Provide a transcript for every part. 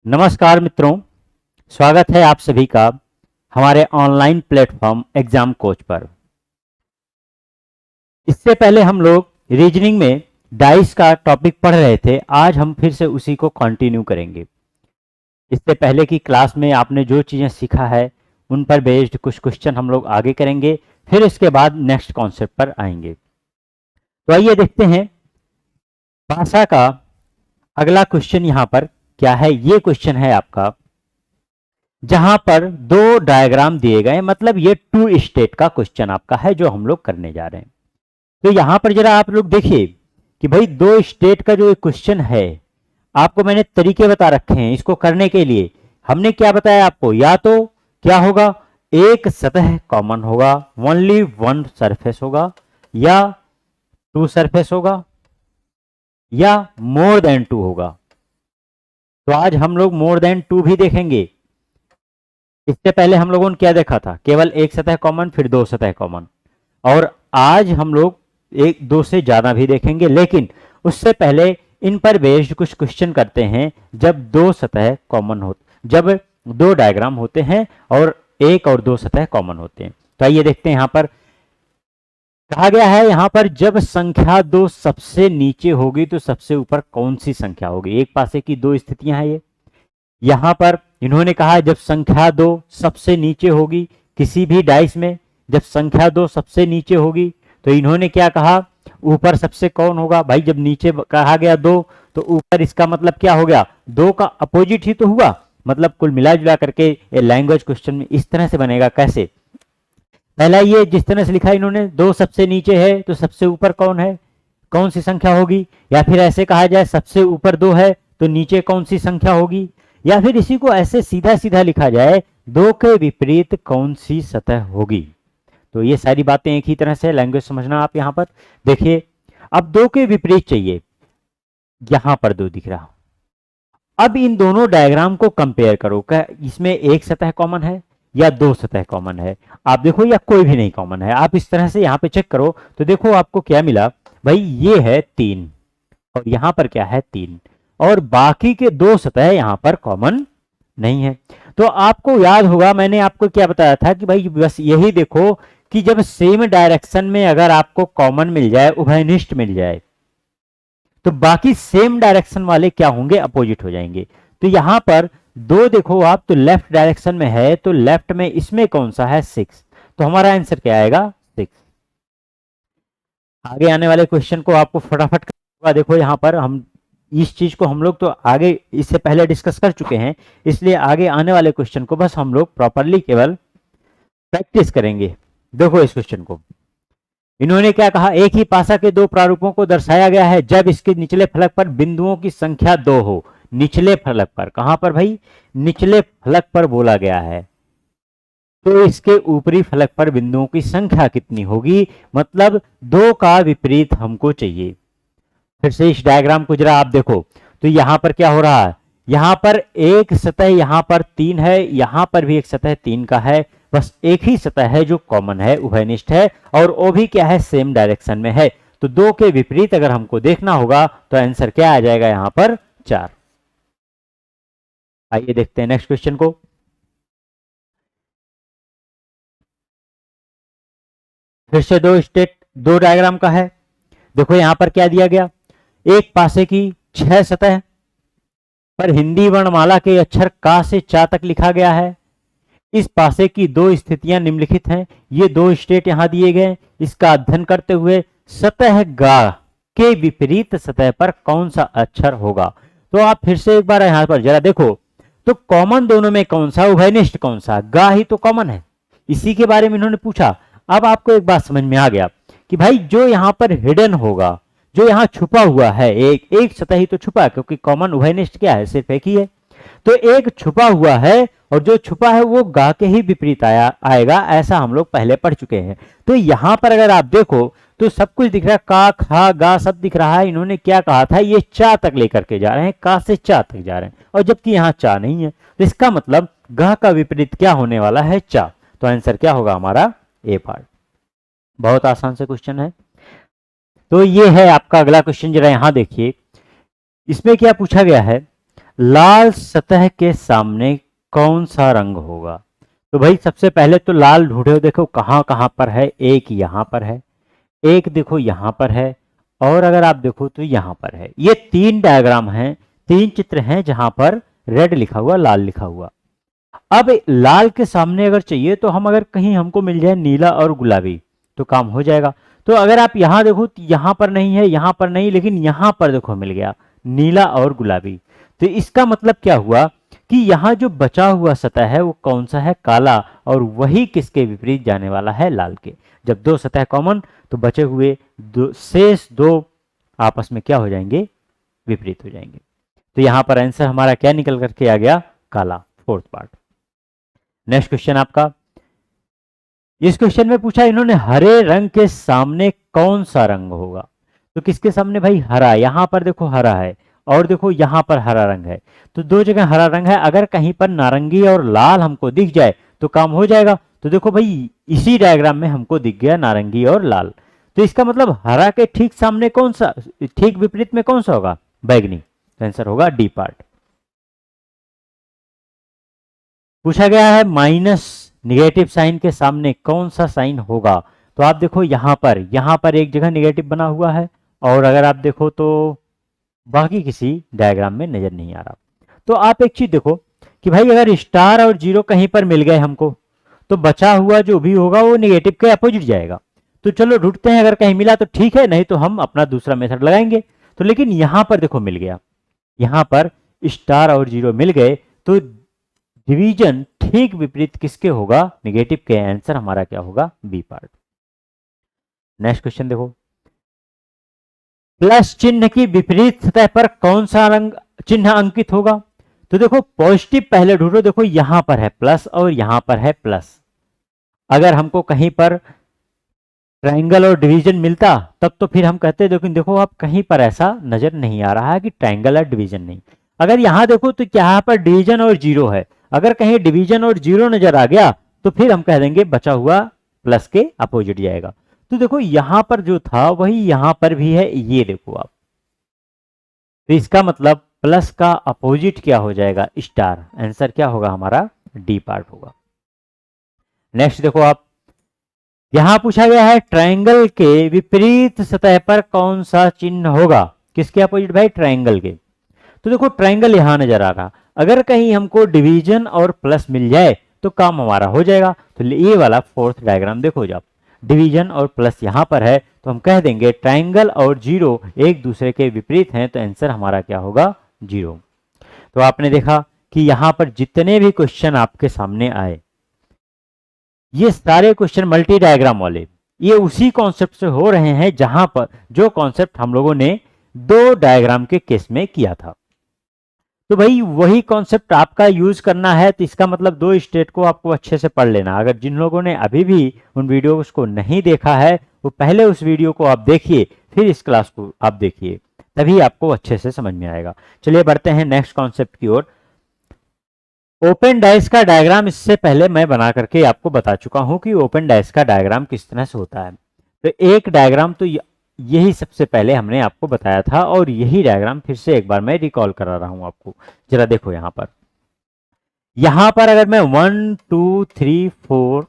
नमस्कार मित्रों, स्वागत है आप सभी का हमारे ऑनलाइन प्लेटफॉर्म एग्जाम कोच पर। इससे पहले हम लोग रीजनिंग में डाइस का टॉपिक पढ़ रहे थे। आज हम फिर से उसी को कंटिन्यू करेंगे। इससे पहले की क्लास में आपने जो चीज़ें सीखा है उन पर बेस्ड कुछ क्वेश्चन हम लोग आगे करेंगे, फिर इसके बाद नेक्स्ट कॉन्सेप्ट पर आएंगे। तो आइए देखते हैं भाषा का अगला क्वेश्चन यहाँ पर क्या है। ये क्वेश्चन है आपका जहां पर दो डायग्राम दिए गए, मतलब ये टू स्टेट का क्वेश्चन आपका है जो हम लोग करने जा रहे हैं। तो यहां पर जरा आप लोग देखिए कि भाई दो स्टेट का जो क्वेश्चन है, आपको मैंने तरीके बता रखे हैं इसको करने के लिए। हमने क्या बताया आपको, या तो क्या होगा, एक सतह कॉमन होगा, ओनली वन सरफेस होगा, या टू सरफेस होगा, या मोर देन टू होगा। तो आज हम लोग मोर देन टू भी देखेंगे। इससे पहले हम लोगों ने क्या देखा था, केवल एक सतह कॉमन, फिर दो सतह कॉमन। और आज हम लोग एक दो से ज्यादा भी देखेंगे, लेकिन उससे पहले इन पर बेस्ड कुछ क्वेश्चन करते हैं जब दो सतह कॉमन हो, जब दो डायग्राम होते हैं और एक और दो सतह कॉमन होते हैं। तो आइए देखते हैं। यहां पर कहा गया है, यहां पर जब संख्या दो सबसे नीचे होगी तो सबसे ऊपर कौन सी संख्या होगी। एक पासे की दो स्थितियां हैं ये। यहां पर इन्होंने कहा जब संख्या दो सबसे नीचे होगी किसी भी डाइस में, जब संख्या दो सबसे नीचे होगी तो इन्होंने क्या कहा, ऊपर सबसे कौन होगा। भाई जब नीचे कहा गया दो तो ऊपर, इसका मतलब क्या हो गया, दो का अपोजिट ही तो हुआ। मतलब कुल मिला जुला करके ये लैंग्वेज क्वेश्चन में इस तरह से बनेगा। कैसे, पहला ये जिस तरह से लिखा इन्होंने, दो सबसे नीचे है तो सबसे ऊपर कौन है, कौन सी संख्या होगी। या फिर ऐसे कहा जाए सबसे ऊपर दो है तो नीचे कौन सी संख्या होगी। या फिर इसी को ऐसे सीधा सीधा लिखा जाए, दो के विपरीत कौन सी सतह होगी। तो ये सारी बातें एक ही तरह से लैंग्वेज समझना आप यहां पर देखिए। अब दो के विपरीत चाहिए, यहां पर दो दिख रहा। अब इन दोनों डायग्राम को कंपेयर करो, क्या इसमें एक सतह कॉमन है या दो सतह कॉमन है। आप देखो या कोई भी नहीं कॉमन है। आप इस तरह से यहां पे चेक करो तो देखो आपको क्या मिला। भाई ये है तीन और यहां पर क्या है तीन, और बाकी के दो सतह यहां पर कॉमन नहीं है। तो आपको याद होगा मैंने आपको क्या बताया था कि भाई बस यही देखो कि जब सेम डायरेक्शन में अगर आपको कॉमन मिल जाए, उभयनिष्ठ मिल जाए, तो बाकी सेम डायरेक्शन वाले क्या होंगे, अपोजिट हो जाएंगे। तो यहां पर दो देखो आप तो लेफ्ट डायरेक्शन में है, तो लेफ्ट में इसमें कौन सा है, सिक्स। तो हमारा आंसर क्या आएगा, सिक्स। आगे आने वाले क्वेश्चन को आपको फटाफट होगा। देखो यहां पर हम इस चीज को हम लोग तो आगे इससे पहले डिस्कस कर चुके हैं, इसलिए आगे आने वाले क्वेश्चन को बस हम लोग प्रॉपरली केवल प्रैक्टिस करेंगे। देखो इस क्वेश्चन को इन्होंने क्या कहा, एक ही पासा के दो प्रारूपों को दर्शाया गया है जब इसके निचले फलक पर बिंदुओं की संख्या दो हो। निचले फलक पर, कहां पर भाई, निचले फलक पर बोला गया है, तो इसके ऊपरी फलक पर बिंदुओं की संख्या कितनी होगी। मतलब दो का विपरीत हमको चाहिए। फिर से इस डायग्राम को जरा आप देखो तो यहां पर क्या हो रहा है, यहां पर एक सतह यहां पर तीन है, यहां पर भी एक सतह तीन का है। बस एक ही सतह है जो कॉमन है, उभयनिष्ठ है, और वो भी क्या है, सेम डायरेक्शन में है। तो दो के विपरीत अगर हमको देखना होगा तो आंसर क्या आ जाएगा यहां पर, चार। आइए देखते हैं नेक्स्ट क्वेश्चन को। फिर से दो डायग्राम का है। देखो यहां पर क्या दिया गया, एक पासे की छह सतह पर हिंदी वर्णमाला के अक्षर का से चा तक लिखा गया है। इस पासे की दो स्थितियां निम्नलिखित हैं। ये दो स्टेट यहां दिए गए। इसका अध्ययन करते हुए सतह गा के विपरीत सतह पर कौन सा अक्षर होगा। तो आप फिर से एक बार यहां पर जरा देखो तो कॉमन दोनों में कौन सा, उभयनिष्ठ कौन सा, गा ही तो कॉमन है। इसी के बारे में इन्होंने पूछा। अब आपको एक बात समझ में आ गया कि भाई जो यहां पर हिडन होगा, जो यहां छुपा हुआ है, एक सतह ही तो छुपा है, क्योंकि कॉमन उभयनिष्ठ क्या है, सिर्फ एक ही है। तो एक छुपा हुआ है और जो छुपा है वो गा के ही विपरीत आएगा, ऐसा हम लोग पहले पढ़ चुके हैं। तो यहां पर अगर आप देखो तो सब कुछ दिख रहा है, का खा गा सब दिख रहा है। इन्होंने क्या कहा था, ये चा तक लेकर के जा रहे हैं, का से चा तक जा रहे हैं, और जबकि यहाँ चा नहीं है। तो इसका मतलब गा का विपरीत क्या होने वाला है, चा। तो आंसर क्या होगा हमारा, ए पार्ट। बहुत आसान से क्वेश्चन है। तो ये है आपका अगला क्वेश्चन, जरा यहां देखिए। इसमें क्या पूछा गया है, लाल सतह के सामने कौन सा रंग होगा? तो भाई सबसे पहले तो लाल ढूंढो, देखो कहाँ कहाँ पर है। एक यहाँ पर है, एक देखो यहाँ पर है, और अगर आप देखो तो यहाँ पर है। ये तीन डायग्राम हैं, तीन चित्र हैं जहां पर रेड लिखा हुआ, लाल लिखा हुआ। अब लाल के सामने अगर चाहिए तो हम, अगर कहीं हमको मिल जाए नीला और गुलाबी तो काम हो जाएगा। तो अगर आप यहां देखो तो यहां पर नहीं है, यहां पर नहीं, लेकिन यहां पर देखो मिल गया नीला और गुलाबी। तो इसका मतलब क्या हुआ कि यहां जो बचा हुआ सतह है वो कौन सा है? काला। और वही किसके विपरीत जाने वाला है? लाल के। जब दो सतह कॉमन तो बचे हुए शेष दो आपस में क्या हो जाएंगे? विपरीत हो जाएंगे। तो यहां पर आंसर हमारा क्या निकल करके आ गया? काला, फोर्थ पार्ट। नेक्स्ट क्वेश्चन आपका, इस क्वेश्चन में पूछा इन्होंने हरे रंग के सामने कौन सा रंग होगा? तो किसके सामने भाई? हरा। यहां पर देखो हरा है, और देखो यहां पर हरा रंग है, तो दो जगह हरा रंग है। अगर कहीं पर नारंगी और लाल हमको दिख जाए तो काम हो जाएगा। तो देखो भाई इसी डायग्राम में हमको दिख गया नारंगी और लाल। तो इसका मतलब हरा के ठीक सामने कौन सा, ठीक विपरीत में कौन सा होगा? बैगनी। तो आंसर होगा डी पार्ट। पूछा गया है माइनस निगेटिव साइन के सामने कौन सा साइन होगा? तो आप देखो यहां पर एक जगह निगेटिव बना हुआ है, और अगर आप देखो तो बाकी किसी डायग्राम में नजर नहीं आ रहा। तो आप एक चीज देखो कि भाई अगर स्टार और जीरो कहीं पर मिल गए हमको, तो बचा हुआ जो भी होगा वो निगेटिव के अपोजिट जाएगा। तो चलो ढूंढते हैं, अगर कहीं मिला तो ठीक है, नहीं तो हम अपना दूसरा मेथड लगाएंगे। तो लेकिन यहां पर देखो मिल गया, यहां पर स्टार और जीरो मिल गए, तो डिवीजन ठीक विपरीत किसके होगा? निगेटिव के। आंसर हमारा क्या होगा? B part. नेक्स्ट क्वेश्चन देखो, प्लस चिन्ह की विपरीत सतह पर कौन सा रंग चिन्ह अंकित होगा? तो देखो पॉजिटिव पहले ढूंढो, देखो यहां पर है प्लस और यहां पर है प्लस। अगर हमको कहीं पर ट्रायंगल और डिवीजन मिलता तब तो फिर हम कहते, लेकिन देखो आप कहीं पर ऐसा नजर नहीं आ रहा है कि ट्रायंगल और डिवीजन नहीं। अगर यहां देखो तो यहाँ पर डिवीजन और जीरो है। अगर कहीं डिवीजन और जीरो नजर आ गया तो फिर हम कह देंगे बचा हुआ प्लस के अपोजिट जाएगा। तो देखो यहां पर जो था वही यहां पर भी है, ये देखो आप। तो इसका मतलब प्लस का अपोजिट क्या हो जाएगा? स्टार। आंसर क्या होगा हमारा? डी पार्ट होगा। नेक्स्ट देखो आप, यहां पूछा गया है ट्रायंगल के विपरीत सतह पर कौन सा चिन्ह होगा? किसके अपोजिट भाई? ट्रायंगल के। तो देखो ट्रायंगल यहां नजर आ रहा, अगर कहीं हमको डिवीजन और प्लस मिल जाए तो काम हमारा हो जाएगा। तो ये वाला फोर्थ डायग्राम देखो जब डिवीजन और प्लस यहां पर है तो हम कह देंगे ट्रायंगल और जीरो एक दूसरे के विपरीत हैं, तो आंसर हमारा क्या होगा? जीरो। तो आपने देखा कि यहां पर जितने भी क्वेश्चन आपके सामने आए, ये सारे क्वेश्चन मल्टी डायग्राम वाले, ये उसी कॉन्सेप्ट से हो रहे हैं जहां पर जो कॉन्सेप्ट हम लोगों ने दो डायग्राम के केस में किया था। तो भाई वही कॉन्सेप्ट आपका यूज करना है। तो इसका मतलब दो स्टेट को आपको अच्छे से पढ़ लेना। अगर जिन लोगों ने अभी भी उन वीडियोस को नहीं देखा है वो पहले उस वीडियो को आप देखिए, फिर इस क्लास को आप देखिए, तभी आपको अच्छे से समझ में आएगा। चलिए बढ़ते हैं नेक्स्ट कॉन्सेप्ट की ओर। ओपन डाइस का डायग्राम इससे पहले मैं बना करके आपको बता चुका हूं कि ओपन डाइस का डायग्राम किस तरह से होता है। तो एक डायग्राम तो यही सबसे पहले हमने आपको बताया था, और यही डायग्राम फिर से एक बार मैं रिकॉल करा रहा हूं आपको। जरा देखो यहां पर अगर मैं 1 2 3 4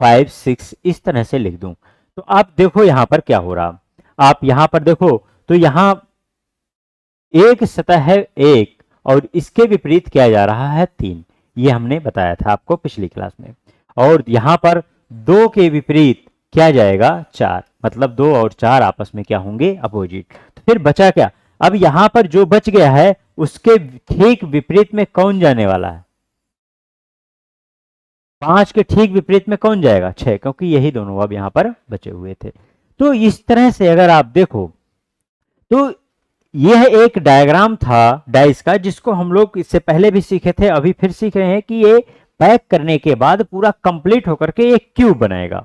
5 6 इस तरह से लिख दूं तो आप देखो यहां पर क्या हो रहा। आप यहां पर देखो तो यहां एक सतह है एक, और इसके विपरीत किया जा रहा है 3। ये हमने बताया था आपको पिछली क्लास में। और यहां पर 2 के विपरीत क्या जाएगा? 4। मतलब 2 और 4 आपस में क्या होंगे? अपोजिट। तो फिर बचा क्या? अब यहां पर जो बच गया है उसके ठीक विपरीत में कौन जाने वाला है? 5 के ठीक विपरीत में कौन जाएगा? 6, क्योंकि यही दोनों अब यहां पर बचे हुए थे। तो इस तरह से अगर आप देखो तो यह एक डायग्राम था डाइस का, जिसको हम लोग इससे पहले भी सीखे थे, अभी फिर सीख रहे हैं कि ये पैक करने के बाद पूरा कंप्लीट होकर के एक क्यूब बनाएगा,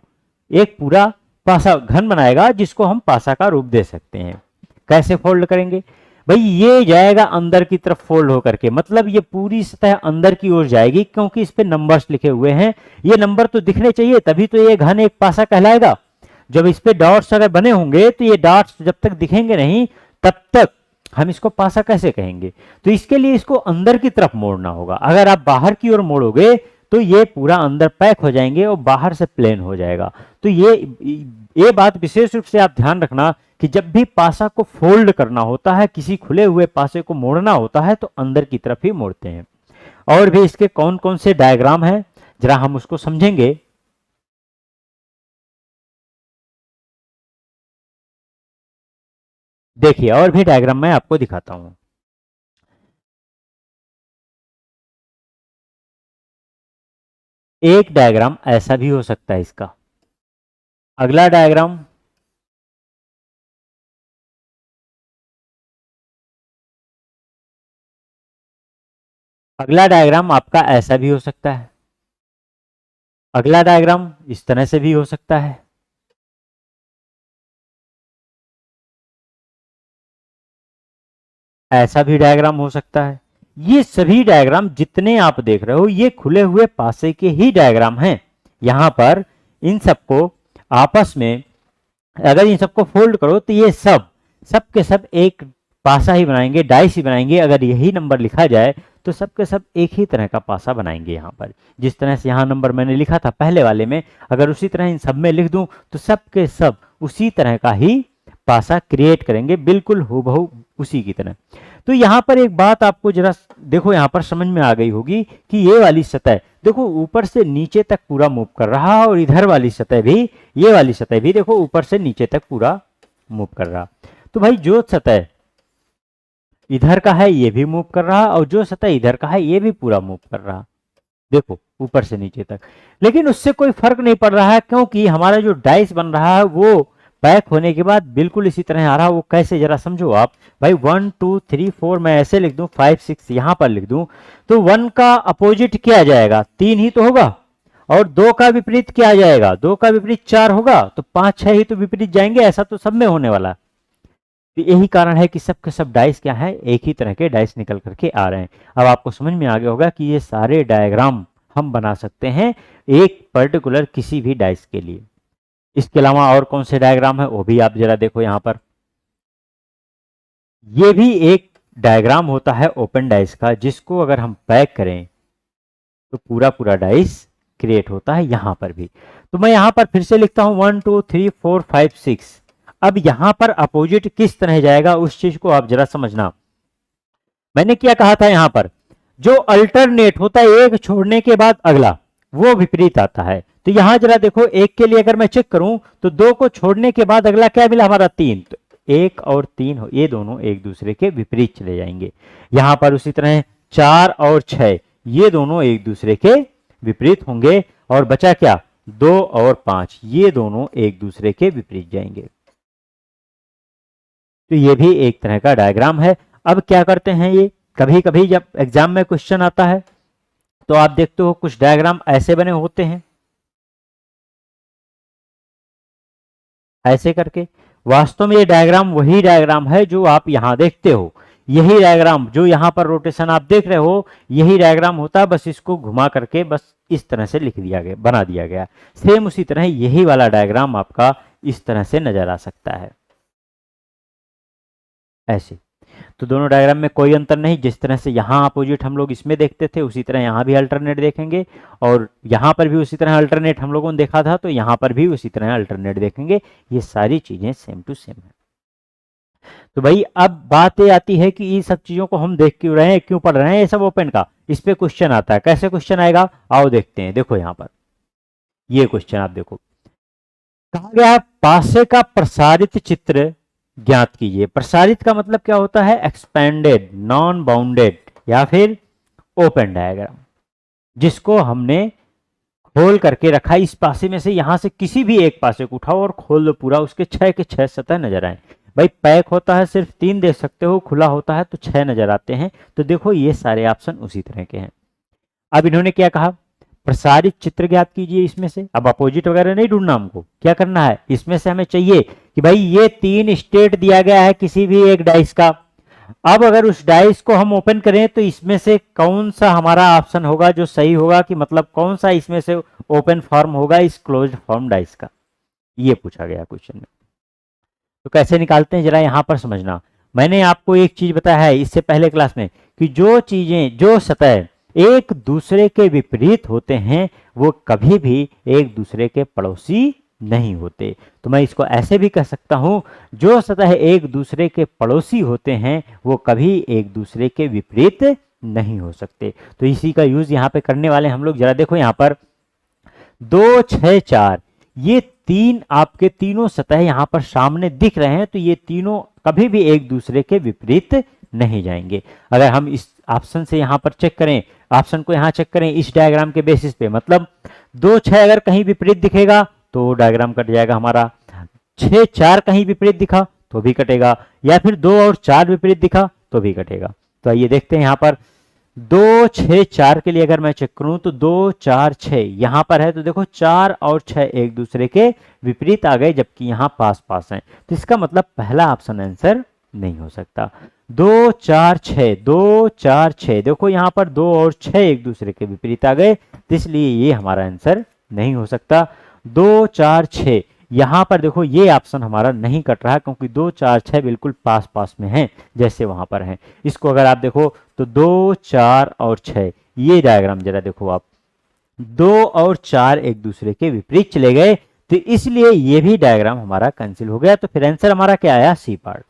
एक पूरा पासा घन बनाएगा, जिसको हम पासा का रूप दे सकते हैं। कैसे फोल्ड करेंगे भाई? ये जाएगा अंदर की तरफ फोल्ड होकर के, मतलब ये पूरी सतह अंदर की ओर जाएगी, क्योंकि इस पे नंबर्स लिखे हुए हैं। ये नंबर तो दिखने चाहिए, तभी तो ये घन एक पासा कहलाएगा। जब इस पे डॉट्स अगर बने होंगे तो ये डॉट्स जब तक दिखेंगे नहीं तब तक हम इसको पासा कैसे कहेंगे? तो इसके लिए इसको अंदर की तरफ मोड़ना होगा। अगर आप बाहर की ओर मोड़ोगे तो ये पूरा अंदर पैक हो जाएंगे और बाहर से प्लेन हो जाएगा। तो ये बात विशेष रूप से आप ध्यान रखना कि जब भी पासा को फोल्ड करना होता है, किसी खुले हुए पासे को मोड़ना होता है, तो अंदर की तरफ ही मोड़ते हैं। और भी इसके कौन कौन से डायग्राम हैं जरा हम उसको समझेंगे। देखिए और भी डायग्राम मैं आपको दिखाता हूं। एक डायग्राम ऐसा भी हो सकता है इसका। अगला डायग्राम, अगला डायग्राम आपका ऐसा भी हो सकता है। अगला डायग्राम इस तरह से भी हो सकता है। ऐसा भी डायग्राम हो सकता है। ये सभी डायग्राम जितने आप देख रहे हो ये खुले हुए पासे के ही डायग्राम हैं। यहां पर इन सबको आपस में अगर इन सबको फोल्ड करो तो ये सब के सब एक पासा ही बनाएंगे, डाइस ही बनाएंगे। अगर यही नंबर लिखा जाए तो सब के सब एक ही तरह का पासा बनाएंगे। यहाँ पर जिस तरह से यहाँ नंबर मैंने लिखा था पहले वाले में, अगर उसी तरह इन सब में लिख दूं तो सब के सब उसी तरह का ही पासा क्रिएट करेंगे, बिल्कुल हूबहू उसी की तरह। तो यहाँ पर एक बात आपको जरा देखो, यहाँ पर समझ में आ गई होगी कि ये वाली सतह देखो ऊपर से नीचे तक पूरा मूव कर रहा है, और इधर वाली सतह भी, ये वाली सतह भी देखो ऊपर से नीचे तक पूरा मूव कर रहा। तो भाई जो सतह इधर का है ये भी मूव कर रहा, और जो सतह इधर का है ये भी पूरा मूव कर रहा, देखो ऊपर से नीचे तक। लेकिन उससे कोई फर्क नहीं पड़ रहा है, क्योंकि हमारा जो डाइस बन रहा है वो पैक होने के बाद बिल्कुल इसी तरह आ रहा। वो कैसे जरा समझो आप। भाई 1 2 3 4 मैं ऐसे लिख दूं, 5 6 यहां पर लिख दूं, तो 1 का अपोजिट क्या आ जाएगा? 3 ही तो होगा। और 2 का विपरीत क्या आ जाएगा? 2 का विपरीत 4 होगा। तो 5 6 ही तो विपरीत जाएंगे, ऐसा तो सब में होने वाला। तो यही कारण है कि सब के सब डाइस क्या है, एक ही तरह के डाइस निकल करके आ रहे हैं। अब आपको समझ में आ गया होगा कि ये सारे डायग्राम हम बना सकते हैं एक पर्टिकुलर किसी भी डाइस के लिए। इसके अलावा और कौन से डायग्राम है वो भी आप जरा देखो। यहां पर ये भी एक डायग्राम होता है ओपन डाइस का, जिसको अगर हम पैक करें तो पूरा पूरा डाइस क्रिएट होता है। यहां पर भी तो मैं यहां पर फिर से लिखता हूं 1 2 3 4 5 6। अब यहां पर अपोजिट किस तरह जाएगा उस चीज को आप जरा समझना। मैंने क्या कहा था, यहां पर जो अल्टरनेट होता है एक छोड़ने के बाद अगला, वो विपरीत आता है। तो यहां जरा देखो, एक के लिए अगर मैं चेक करूं तो 2 को छोड़ने के बाद अगला क्या मिला हमारा? 3। तो 1 और 3 ये दोनों एक दूसरे के विपरीत चले जाएंगे। यहां पर उसी तरह 4 और 6 ये दोनों एक दूसरे के विपरीत होंगे। और बचा क्या? 2 और 5 ये दोनों एक दूसरे के विपरीत जाएंगे। तो ये भी एक तरह का डायग्राम है। अब क्या करते हैं, ये कभी कभी जब एग्जाम में क्वेश्चन आता है तो आप देखते हो कुछ डायग्राम ऐसे बने होते हैं, ऐसे करके। वास्तव में ये डायग्राम वही डायग्राम है जो आप यहां देखते हो। यही डायग्राम जो यहां पर रोटेशन आप देख रहे हो यही डायग्राम होता है, बस इसको घुमा करके बस इस तरह से लिख दिया गया, बना दिया गया। सेम उसी तरह यही वाला डायग्राम आपका इस तरह से नजर आ सकता है, ऐसे। तो दोनों डायग्राम में कोई अंतर नहीं। जिस तरह से यहाँ अपोजिट हम लोग इसमें देखते थे उसी तरह यहाँ भी अल्टरनेट देखेंगे, और यहाँ पर भी उसी तरह अल्टरनेट हम लोगों ने देखा था, तो यहाँ पर भी उसी तरह अल्टरनेट देखेंगे। ये सारी चीजें सेम टू सेम है। तो भाई अब बात ये आती है कि ये सब चीजों को हम देख क्यों रहे हैं, क्यों पढ़ रहे हैं, ये सब ओपन का इस पे क्वेश्चन आता है। कैसे क्वेश्चन आएगा आओ देखते हैं। देखो यहाँ पर ये क्वेश्चन आप देखो, कहा गया है पासे का प्रसारित चित्र ज्ञात कीजिए। प्रसारित का मतलब क्या होता है? एक्सपेंडेड, नॉन बाउंडेड या फिर ओपन डायग्राम, जिसको हमने खोल करके रखा। इस पासे में से यहां से किसी भी एक पासे को उठाओ और खोल दो पूरा, उसके 6 के 6 सतह नजर आए। भाई पैक होता है सिर्फ 3 देख सकते हो, खुला होता है तो 6 नजर आते हैं। तो देखो ये सारे ऑप्शन उसी तरह के हैं। अब इन्होंने क्या कहा? प्रसारित चित्र ज्ञात कीजिए इसमें से। अब अपोजिट वगैरह नहीं ढूंढना, हमको क्या करना है, इसमें से हमें चाहिए कि भाई ये 3 स्टेट दिया गया है किसी भी एक डाइस का। अब अगर उस डाइस को हम ओपन करें तो इसमें से कौन सा हमारा ऑप्शन होगा जो सही होगा, कि मतलब कौन सा इसमें से ओपन फॉर्म होगा इस क्लोज्ड फॉर्म डाइस का, ये पूछा गया क्वेश्चन में। तो कैसे निकालते हैं जरा यहां पर समझना। मैंने आपको एक चीज बताया है इससे पहले क्लास में कि जो सतह एक दूसरे के विपरीत होते हैं वो कभी भी एक दूसरे के पड़ोसी नहीं होते। तो मैं इसको ऐसे भी कह सकता हूं, जो सतह एक दूसरे के पड़ोसी होते हैं वो कभी एक दूसरे के विपरीत नहीं हो सकते। तो इसी का यूज यहां पे करने वाले हम लोग। जरा देखो यहां पर 2, 6, 4 ये तीन आपके तीनों सतह यहां पर सामने दिख रहे हैं, तो ये तीनों कभी भी एक दूसरे के विपरीत नहीं जाएंगे। अगर हम इस ऑप्शन से यहां पर चेक करें, ऑप्शन को यहां चेक करें इस डायग्राम के बेसिस पे, मतलब 2, 6 अगर कहीं विपरीत दिखेगा तो डायग्राम कट जाएगा हमारा। 6, 4 कहीं विपरीत दिखा तो भी कटेगा, या फिर 2 और 4 विपरीत दिखा तो भी कटेगा। तो आइए देखते हैं यहां पर 2, 6, 4 के लिए अगर मैं चेक करूं तो 2, 4, 6 यहां पर है, तो देखो 4 और 6 एक दूसरे के विपरीत आ गए, जबकि यहां पास पास हैं। तो इसका मतलब पहला ऑप्शन आंसर नहीं हो सकता। 2, 4, 6, 2, 4, 6 देखो यहां पर 2 और 6 एक दूसरे के विपरीत आ गए, तो इसलिए ये हमारा आंसर नहीं हो सकता। 2, 4, 6 यहां पर देखो ये ऑप्शन हमारा नहीं कट रहा, क्योंकि 2, 4, 6 बिल्कुल पास पास में हैं जैसे वहां पर हैं। इसको अगर आप देखो तो 2, 4 और 6 ये डायग्राम जरा देखो आप, 2 और 4 एक दूसरे के विपरीत चले गए, तो इसलिए ये भी डायग्राम हमारा कैंसिल हो गया। तो फिर आंसर हमारा क्या आया? C part.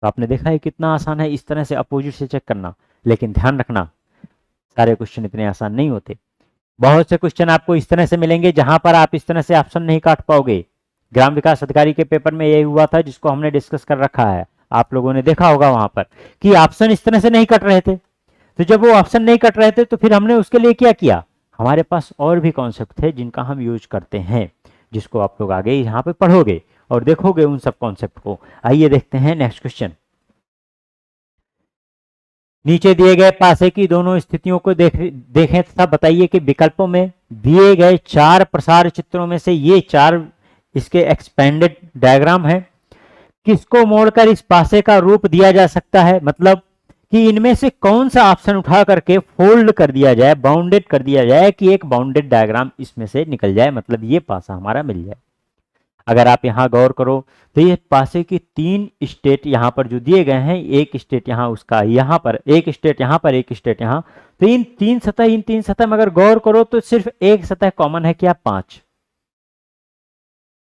तो आपने देखा है कितना आसान है इस तरह से अपोजिट से चेक करना, लेकिन ध्यान रखना सारे क्वेश्चन इतने आसान नहीं होते। बहुत से क्वेश्चन आपको इस तरह से मिलेंगे जहां पर आप इस तरह से ऑप्शन नहीं काट पाओगे। ग्राम विकास अधिकारी के पेपर में यही हुआ था, जिसको हमने डिस्कस कर रखा है, आप लोगों ने देखा होगा वहां पर कि ऑप्शन इस तरह से नहीं कट रहे थे। तो जब वो ऑप्शन नहीं कट रहे थे तो फिर हमने उसके लिए क्या किया, हमारे पास और भी कॉन्सेप्ट थे जिनका हम यूज करते हैं, जिसको आप लोग आगे यहाँ पे पढ़ोगे और देखोगे उन सब कॉन्सेप्ट को। आइए देखते हैं नेक्स्ट क्वेश्चन। नीचे दिए गए पासे की दोनों स्थितियों को देखें तथा बताइए कि विकल्पों में दिए गए 4 प्रसार चित्रों में से ये 4 इसके एक्सपेंडेड डायग्राम है, किसको मोड़कर इस पासे का रूप दिया जा सकता है। मतलब कि इनमें से कौन सा ऑप्शन उठा करके फोल्ड कर दिया जाए, बाउंडेड कर दिया जाए, कि एक बाउंडेड डायग्राम इसमें से निकल जाए, मतलब ये पासा हमारा मिल जाए। अगर आप यहां गौर करो तो ये पासे की 3 स्टेट यहां पर जो दिए गए हैं, एक स्टेट यहां उसका, यहां पर एक स्टेट, यहां पर एक स्टेट, यहां, तो इन तीन सतह में अगर गौर करो तो सिर्फ एक सतह कॉमन है, क्या? 5।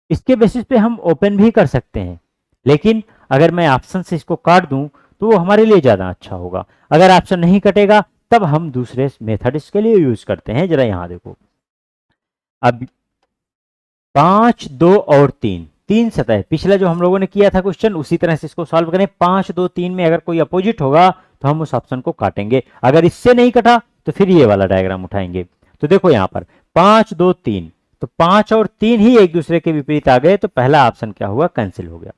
इसके बेसिस पे हम ओपन भी कर सकते हैं, लेकिन अगर मैं ऑप्शन से इसको काट दूं तो वो हमारे लिए ज्यादा अच्छा होगा। अगर ऑप्शन नहीं कटेगा तब हम दूसरे मेथड इसके लिए यूज करते हैं। जरा यहां देखो, अब 5, 2 और 3 तीन सतह, पिछला जो हम लोगों ने किया था क्वेश्चन उसी तरह से इसको सॉल्व करें। 5, 2, 3 में अगर कोई अपोजिट होगा तो हम उस ऑप्शन को काटेंगे, अगर इससे नहीं कटा तो फिर ये वाला डायग्राम उठाएंगे। तो देखो यहां पर 5, 2, 3, तो 5 और 3 ही एक दूसरे के विपरीत आ गए, तो पहला ऑप्शन क्या हुआ? कैंसिल हो गया।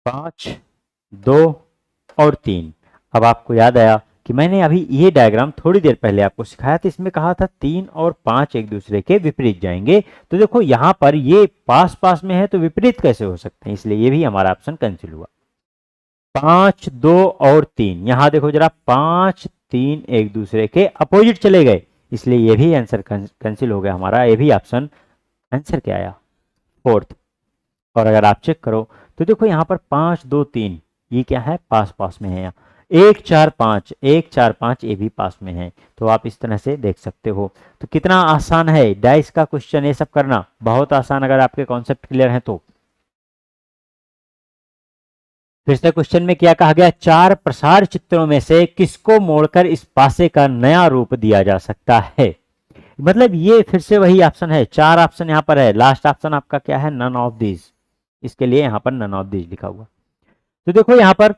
5, 2 और 3। अब आपको याद आया कि मैंने अभी ये डायग्राम थोड़ी देर पहले आपको सिखाया था, इसमें कहा था 3 और 5 एक दूसरे के विपरीत जाएंगे। तो देखो यहां पर ये पास पास में है तो विपरीत कैसे हो सकते हैं, इसलिए ये भी हमारा ऑप्शन कैंसिल हुआ। 5, 2 और 3, यहां देखो जरा, 5, 3 एक दूसरे के अपोजिट चले गए, इसलिए ये भी आंसर कैंसिल हो गया हमारा। ये भी ऑप्शन आंसर क्या आया? 4th। और अगर आप चेक करो तो देखो यहां पर 5, 2, 3 ये क्या है? पास पास में है। 1, 4, 5, 1, 4, 5 ये भी पास में है, तो आप इस तरह से देख सकते हो। तो कितना आसान है डाइस का क्वेश्चन ये सब करना, बहुत आसान, अगर आपके कॉन्सेप्ट क्लियर है तो। फिर से क्वेश्चन में क्या कहा गया? 4 प्रसार चित्रों में से किसको मोड़कर इस पासे का नया रूप दिया जा सकता है। मतलब ये फिर से वही ऑप्शन है, 4 ऑप्शन यहाँ पर है, लास्ट ऑप्शन आपका क्या है? None of these. इसके लिए यहाँ पर नन ऑफ दीज लिखा हुआ। तो देखो यहाँ पर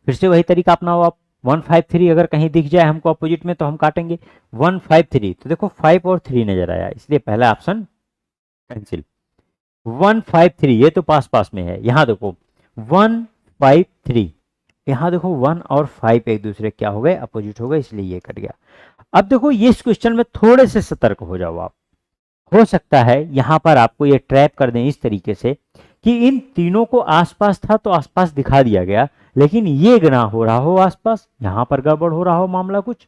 फिर से वही तरीका अपनाओ आप। 153 अगर कहीं दिख जाए हमको अपोजिट में तो हम काटेंगे। 153, तो देखो 5 और 3 नजर आया, इसलिए पहला ऑप्शन कैंसिल। 153 ये तो पास पास में है, यहां देखो 153, यहां देखो 1 और 5 एक दूसरे क्या हो गए? अपोजिट हो गए, इसलिए ये कट गया। अब देखो ये इस क्वेश्चन में थोड़े से सतर्क हो जाओ आप। हो सकता है यहां पर आपको ये ट्रैप कर दें इस तरीके से कि इन तीनों को आसपास था तो आसपास दिखा दिया गया, लेकिन ये ना हो रहा हो आसपास, यहां पर गड़बड़ हो रहा हो मामला कुछ।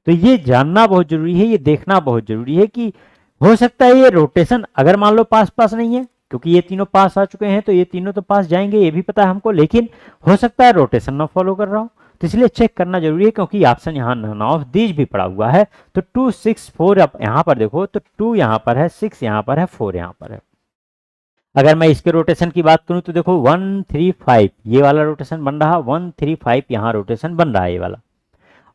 तो ये जानना बहुत जरूरी है, ये देखना बहुत जरूरी है कि हो सकता है ये रोटेशन अगर मान लो पास पास नहीं है, क्योंकि ये तीनों पास आ चुके हैं तो ये तीनों तो पास जाएंगे, ये भी पता है हमको, लेकिन हो सकता है रोटेशन ना फॉलो कर रहा हो, तो इसलिए चेक करना जरूरी है, क्योंकि ऑप्शन यहाँ नन ऑफ दीज भी पड़ा हुआ है। तो 2 6 4 अब यहाँ पर देखो तो 2 यहाँ पर है, 6 यहाँ पर है, 4 यहाँ पर है। अगर मैं इसके रोटेशन की बात करूं तो देखो 1 3 5 ये वाला रोटेशन बन रहा, 1 3 5 यहाँ रोटेशन बन रहा है ये वाला।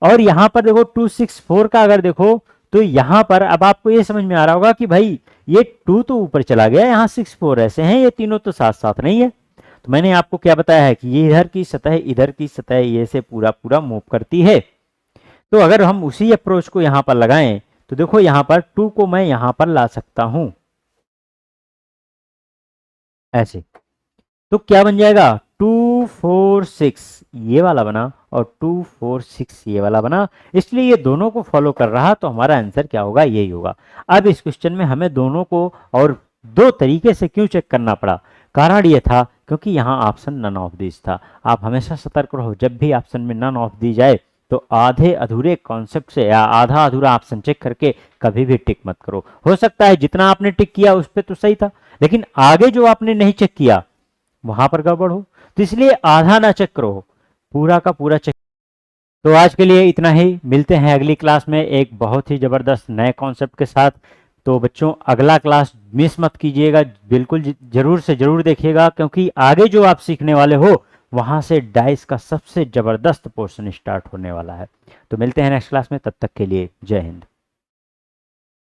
और यहाँ पर देखो 2 6 4 का अगर देखो तो यहाँ पर अब आपको ये समझ में आ रहा होगा कि भाई ये 2 तो ऊपर चला गया, यहाँ 6 4 ऐसे हैं, ये तीनों तो साथ साथ नहीं है। तो मैंने आपको क्या बताया है कि ये इधर की सतह इधर की सतह ये से पूरा पूरा मूव करती है। तो अगर हम उसी अप्रोच को यहाँ पर लगाएं तो देखो यहाँ पर 2 को मैं यहाँ पर ला सकता हूं ऐसे, तो क्या बन जाएगा 2 4 6 ये वाला बना और 2 4 6 ये वाला बना। इसलिए ये दोनों को फॉलो कर रहा, तो हमारा आंसर क्या होगा, यही होगा। अब इस क्वेश्चन में हमें दोनों को और दो तरीके से क्यों चेक करना पड़ा, कारण ये था क्योंकि यहाँ ऑप्शन नन ऑफ दीज था। आप हमेशा सतर्क रहो, जब भी ऑप्शन में नन ऑफ दी जाए तो आधे अधूरे कॉन्सेप्ट से या आधा अधूरा ऑप्शन चेक करके कभी भी टिक मत करो। हो सकता है जितना आपने टिक किया उस पर तो सही था, लेकिन आगे जो आपने नहीं चेक किया वहां पर गड़बड़ हो, तो इसलिए आधा ना चेक करो, पूरा का पूरा चेक। तो आज के लिए इतना ही, मिलते हैं अगली क्लास में एक बहुत ही जबरदस्त नए कॉन्सेप्ट के साथ। तो बच्चों अगला क्लास मिस मत कीजिएगा, बिल्कुल जरूर से जरूर देखिएगा, क्योंकि आगे जो आप सीखने वाले हो वहां से डाइस का सबसे जबरदस्त पोर्शन स्टार्ट होने वाला है। तो मिलते हैं नेक्स्ट क्लास में, तब तक के लिए जय हिंद।